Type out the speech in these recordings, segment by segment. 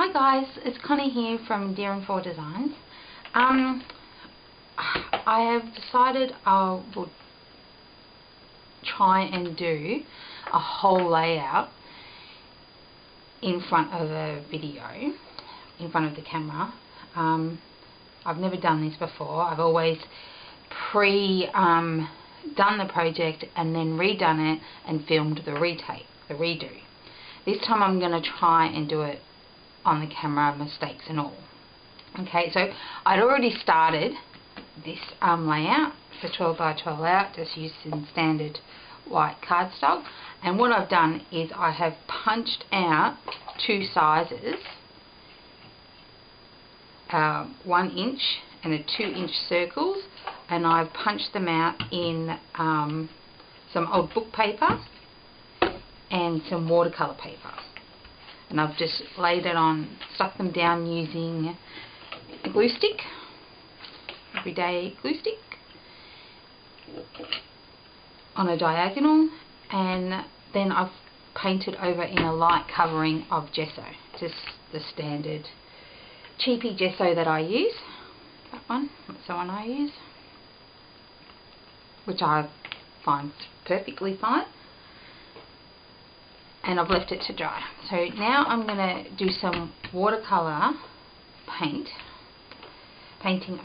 Hi guys, it's Connie here from Deer&Fawn Designs. I have decided I will try and do a whole layout in front of a video, in front of the camera. I've never done this before. I've always done the project and then redone it and filmed the redo. This time I'm going to try and do it on the camera, mistakes and all. Okay, so I'd already started this layout for 12 by 12 layout, just using standard white cardstock, and what I've done is I have punched out two sizes, 1 inch and a 2-inch circles, and I've punched them out in some old book paper and some watercolour paper, and I've just laid it on, stuck them down using a glue stick, everyday glue stick, on a diagonal, and then I've painted over in a light covering of gesso, just the standard cheapy gesso that I use. That one, that's the one I use, which I find perfectly fine, and I've left it to dry. So now I'm going to do some watercolour painting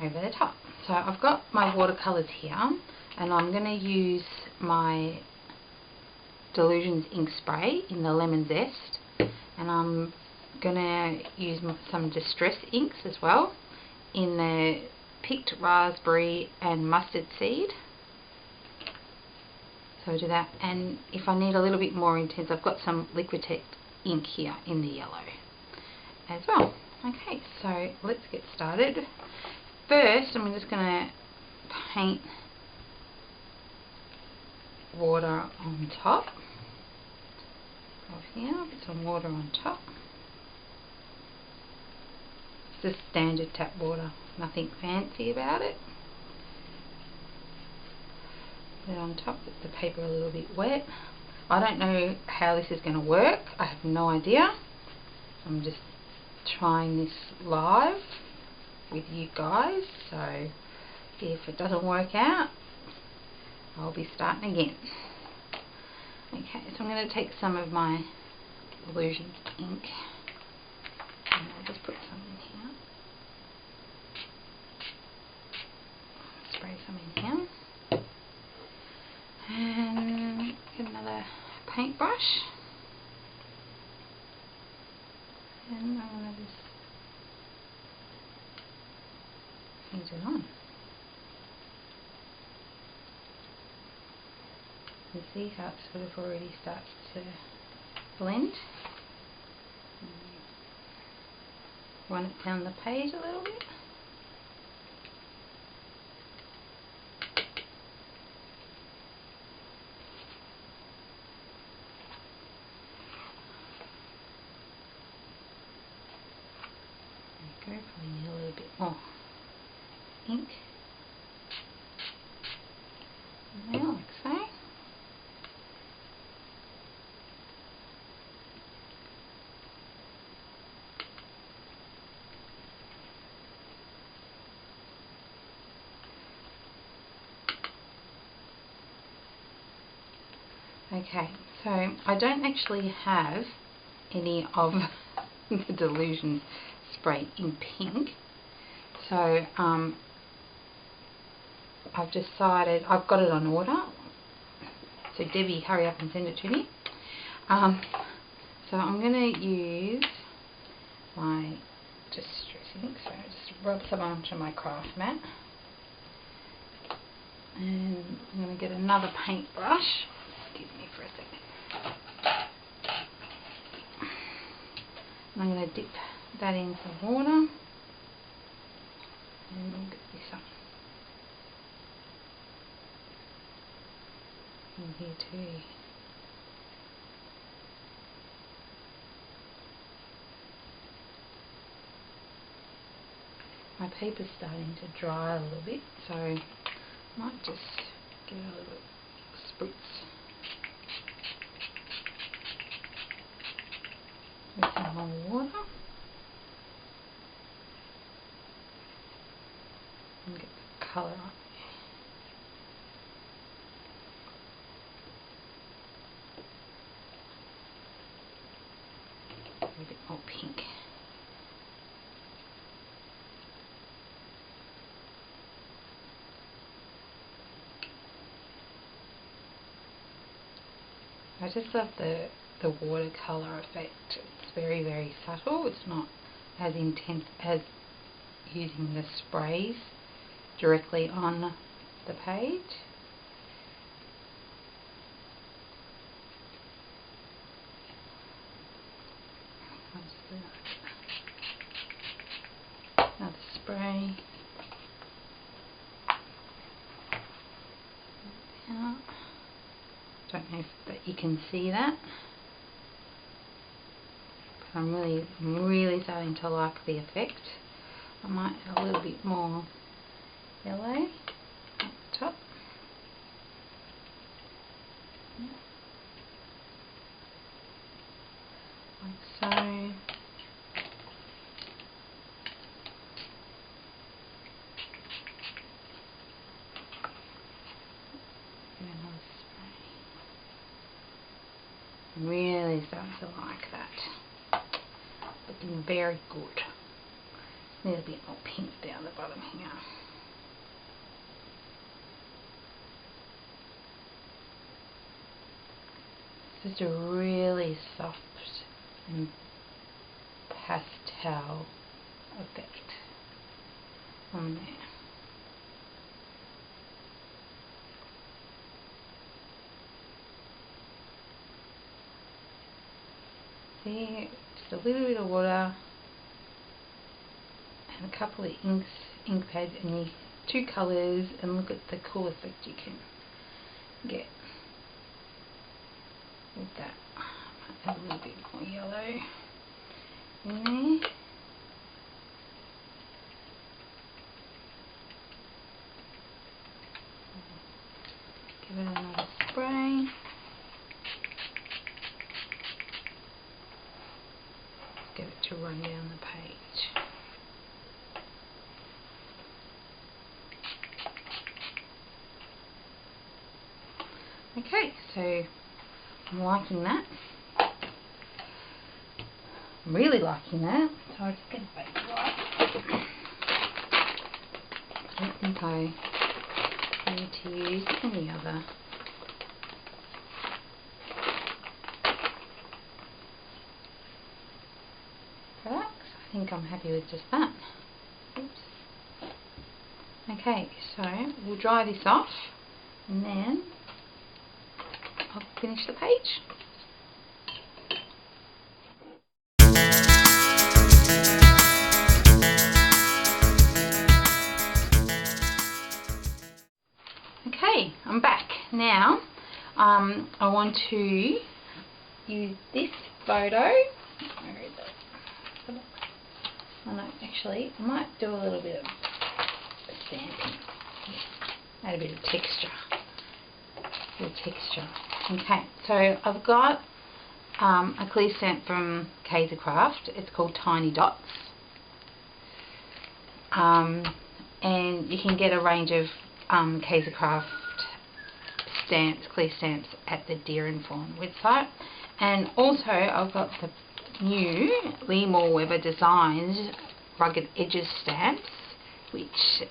over the top. So I've got my watercolours here, and I'm going to use my Delusions ink spray in the lemon zest, and I'm going to use some distress inks as well in the picked raspberry and mustard seed. So do that, and if I need a little bit more intense, I've got some Liquitex ink here in the yellow as well. Okay, so let's get started. First, I'm just going to paint water on top of here, put some water on top. It's just standard tap water, nothing fancy about it. Put it on top with the paper a little bit wet. I don't know how this is going to work, I have no idea. I'm just trying this live with you guys, so if it doesn't work out, I'll be starting again. Okay, so I'm going to take some of my Illusions ink, and I'll just put some in here. Spray some in here. And get another paintbrush, and I'm going to just paint it on. You can see how it sort of already starts to blend. Run it down the page a little bit. There you go, probably need a little bit more ink. Now, like so. Okay, so I don't actually have any of the Delusions spray in pink, so I've decided, I've got it on order, so Debbie, hurry up and send it to me. So I'm going to use my distress ink, so just rub some onto my craft mat, and I'm going to get another paintbrush. Excuse me for a second. And I'm going to dip that in some water, and we'll get this up in here too. My paper's starting to dry a little bit, so I might just give it a little spritz with some more water. colour on. A bit more pink. I just love the watercolour effect. It's very, very subtle. It's not as intense as using the sprays directly on the page. Another spray. Don't know if you can see that, but I'm really starting to like the effect. I might add a little bit more yellow at the top. Like so. I'm really starting to like that. Looking very good. Need a bit more pink down the bottom here. It's just a really soft and pastel effect on there. See, just a little bit of water and a couple of ink pads, and you 2 colours, and look at the cool effect you can get with that. Add a little bit more yellow in there. Give it another spray. Get it to run down the page. Okay, so I'm liking that. I'm really liking that. So I'll just get a baby wipe. I don't think I need to use any other products. I think I'm happy with just that. Oops. Okay, so we'll dry this off and then I'll finish the page. Okay, I'm back. Now I want to use this photo. Where is it? Oh no, actually I might do a little bit of stamping. Add a bit of texture. Okay, so I've got a clear stamp from Craft. It's called Tiny Dots. And you can get a range of Craft stamps, clear stamps at the Deer&Fawn website. And also I've got the new Lee Weber Designs Rugged Edges stamps, which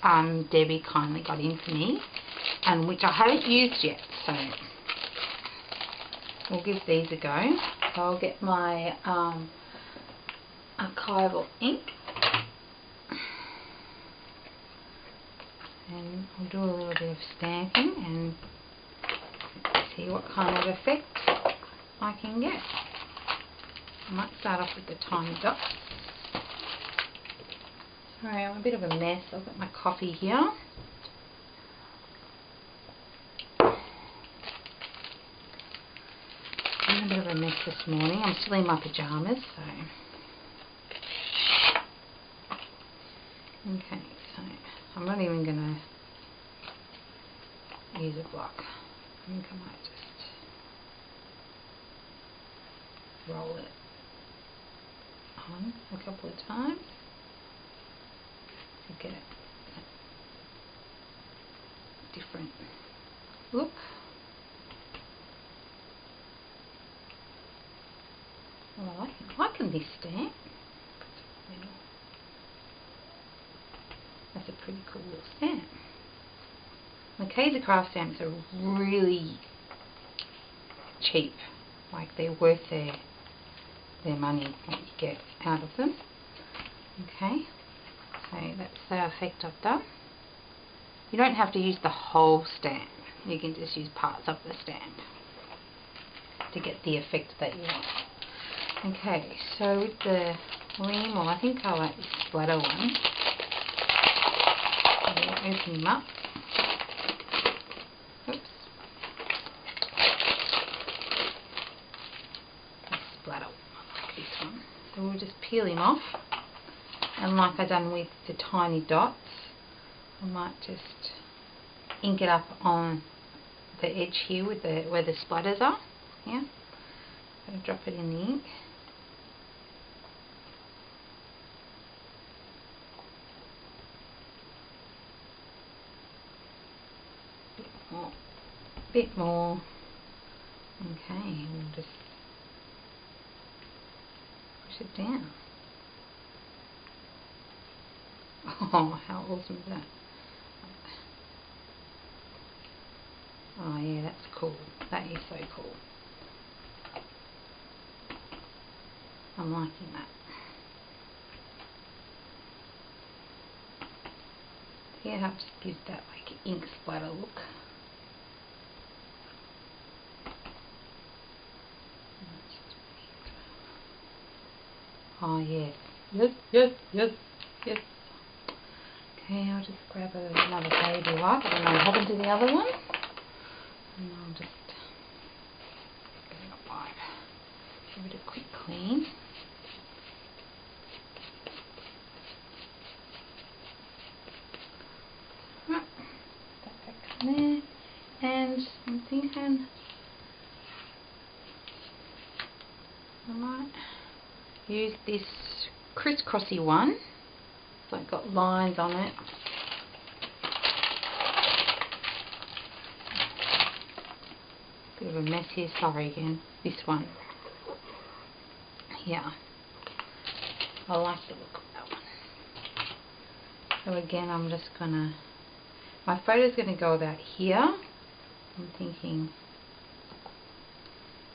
Debbie kindly got in for me, and which I haven't used yet, so we'll give these a go. So I'll get my archival ink and I'll do a little bit of stamping and see what kind of effect I can get. I might start off with the tiny dots. Sorry, I'm a bit of a mess. I've got my coffee here. I'm a bit of a mess this morning. I'm still in my pyjamas, so. Okay, so I'm not even going to use a block. I think I might just roll it on a couple of times to get it different look. Well, I'm liking this stamp. That's a pretty cool little stamp. Mackenzie craft stamps are really cheap. Like, they're worth their money, what you get out of them. Okay, so that's the effect I've done. You don't have to use the whole stamp. You can just use parts of the stamp to get the effect that you want. Okay, so with the Limo, I think I like this splatter one. We'll open him up. Oops. Splatter, I like this one. So we'll just peel him off. And like I've done with the tiny dots, I might just ink it up on the edge here with where the splatters are. Yeah. Gonna drop it in the ink. Bit more. Okay, we'll just push it down. Oh, how awesome is that? Oh yeah, that's cool. That is so cool. I'm liking that. Yeah, it just gives that like ink splatter look. Oh yes, yes, yes, yes, yes. Okay, I'll just grab another baby wipe. I don't know what happened to the other one. And I'll just give it a wipe. Give it a quick clean. Right, that back in there. And I'm thinking I might use this crisscrossy one. So it's got lines on it. Bit of a mess here, sorry again. This one. Yeah. I like the look of that one. So again, I'm just gonna, my photo's gonna go about here. I'm thinking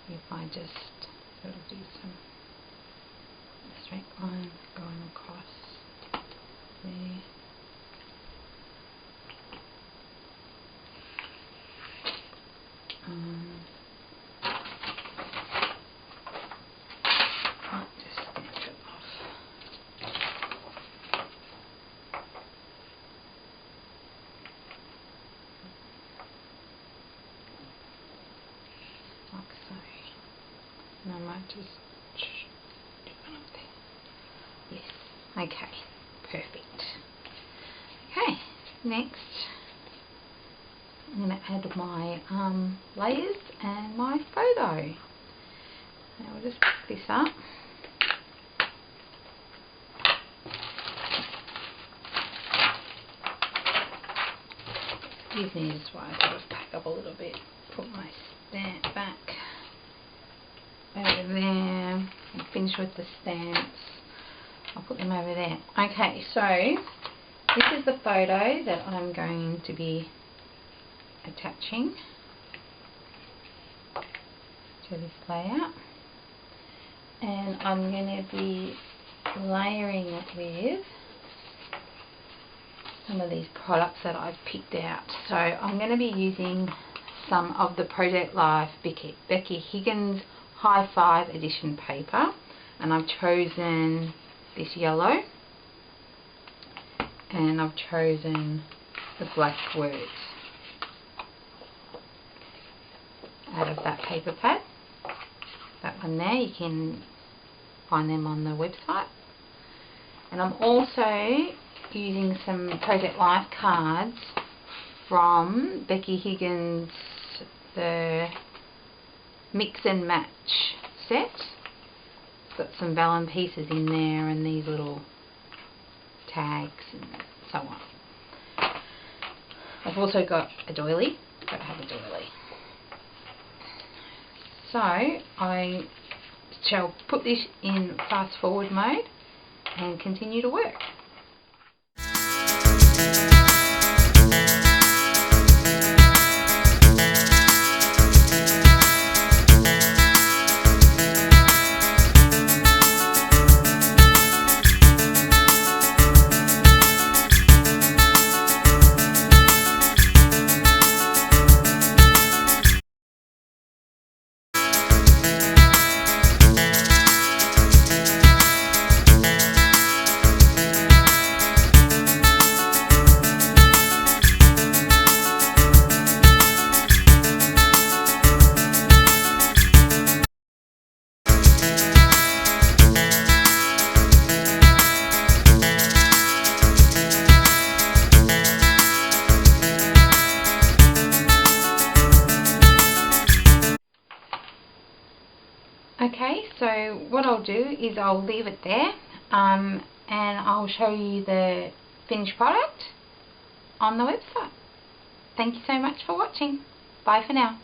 if I just sort of do some straight line going across there. Might just stamp it off. Like so. And I might just do one up there. Yes. Okay. Perfect. Okay. Next, I'm going to add my layers and my photo. Now we'll just pick this up. Excuse me, just while I sort of pack up a little bit. Put my stamp back over there and finish with the stamps. I'll put them over there. Okay, so this is the photo that I'm going to be attaching to this layout, and I'm going to be layering it with some of these products that I've picked out. So I'm going to be using some of the Project Life Becky Higgins High 5 edition paper, and I've chosen this yellow, and I've chosen the black words out of that paper pad. That one there, you can find them on the website. And I'm also using some Project Life cards from Becky Higgins, the Mix and Match set. It's got some vellum pieces in there and these little tags and so on. I've also got a doily. Got to have a doily. So I shall put this in fast forward mode and continue to work. Okay, so what I'll do is I'll leave it there and I'll show you the finished product on the website. Thank you so much for watching. Bye for now.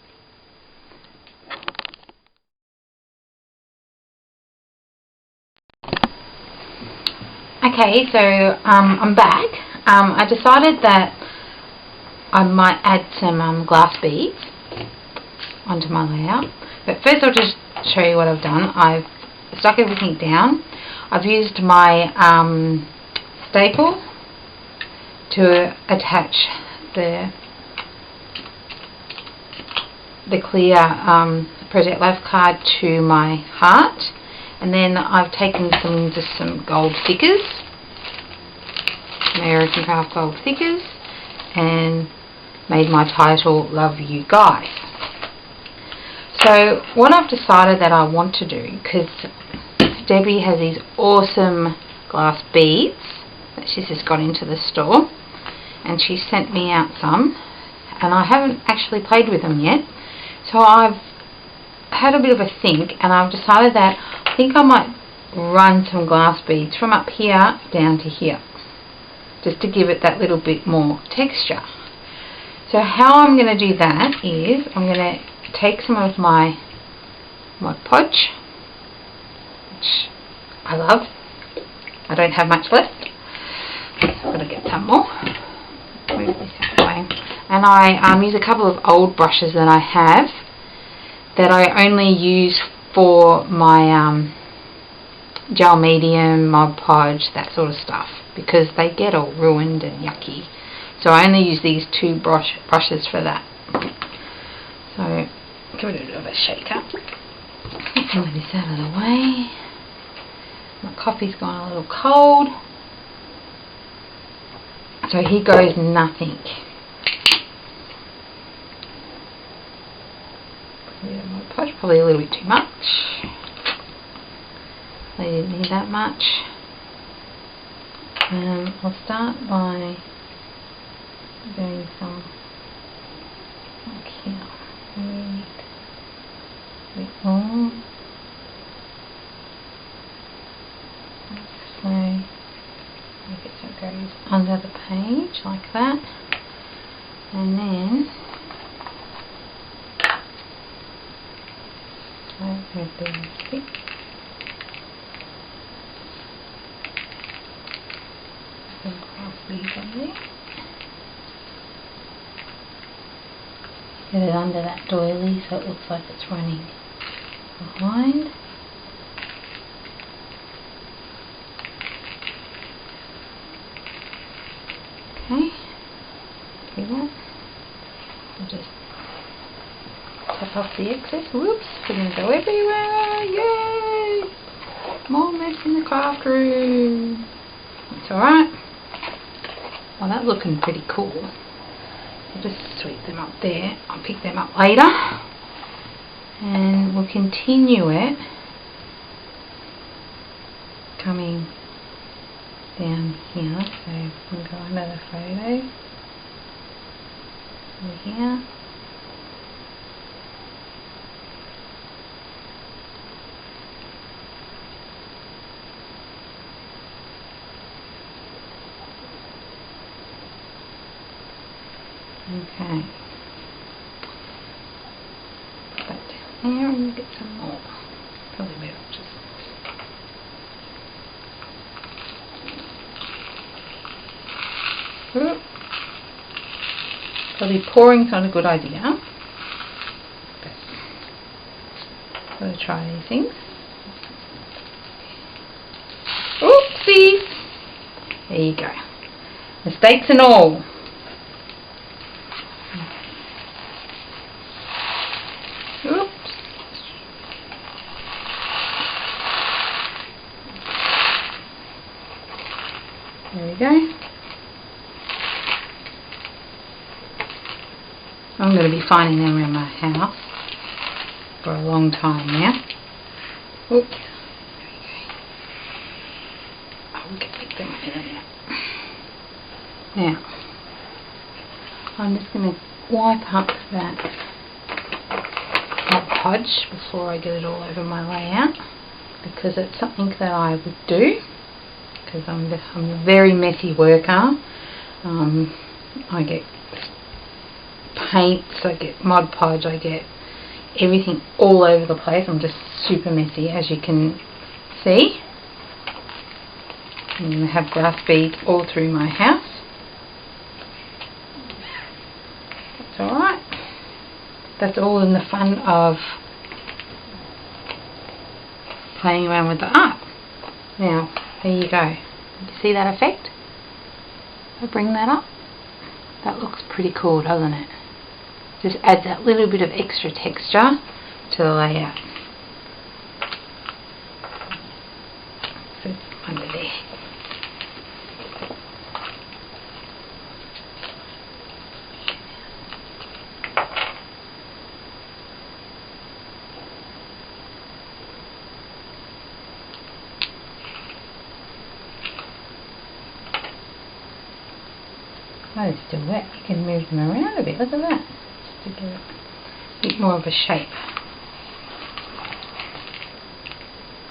Okay, so I'm back. I decided that I might add some glass beads onto my layout. But first I'll just show you what I've done. I've stuck everything down. I've used my staple to attach the clear Project Life card to my heart, and then I've taken some gold stickers, American Craft gold stickers, and made my title Love You Guys. So what I've decided that I want to do, because Debbie has these awesome glass beads that she's just got into the store, and she sent me out some, and I haven't actually played with them yet. So I've had a bit of a think, and I've decided that I think I might run some glass beads from up here down to here, just to give it that little bit more texture. So how I'm going to do that is I'm going to take some of my podge, which I love. I don't have much left. I've got to get some more. Move this out of the way. And I use a couple of old brushes that I have that I only use for my gel medium, Mod Podge, that sort of stuff, because they get all ruined and yucky. So I only use these two brushes for that. So give it a bit of a shake up. Move this out of the way. My coffee's gone a little cold, so here goes nothing. Probably a little bit too much. I didn't need that much. I'll start by doing some like here. A bit more. So make it so it goes under the page like that, and then I'll do stick. Some glass beads on there. Get it under that doily so it looks like it's running behind. Okay, do that. I'll just tap off the excess. Whoops, we're going to go everywhere. Yay! More mess in the craft room. That's alright. Well, that's looking pretty cool. I'll just sweep them up there. I'll pick them up later. And we'll continue it coming down here. So we'll go under the photo. Over here. Okay. Put that down there and get some more. Probably better just. Ooh. Probably pouring's not a good idea. But gotta try these things. Oopsies! There you go. Mistakes and all. Oops. There we go. I'm going to be finding them around my house for a long time now. Oops. There we go. I'll get them in there. Now, I'm just going to wipe up that Mod Podge before I get it all over my layout, because it's something that I would do, because I'm a very messy worker. I get paints, I get Mod Podge, I get everything all over the place. I'm just super messy, as you can see. I'm going to have glass beads all through my house. That's alright. That's all in the fun of playing around with the art. Now, there you go. You see that effect? I bring that up. That looks pretty cool, doesn't it? Just adds that little bit of extra texture to the layout. So it's under there. Oh, they're still wet. You can move them around a bit. Look at that. Just to give it a bit more of a shape.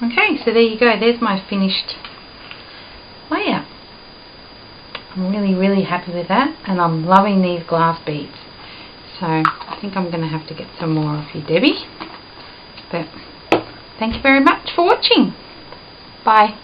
Okay, so there you go. There's my finished layout. I'm really happy with that, and I'm loving these glass beads. So I think I'm going to have to get some more of you, Debbie. But thank you very much for watching. Bye.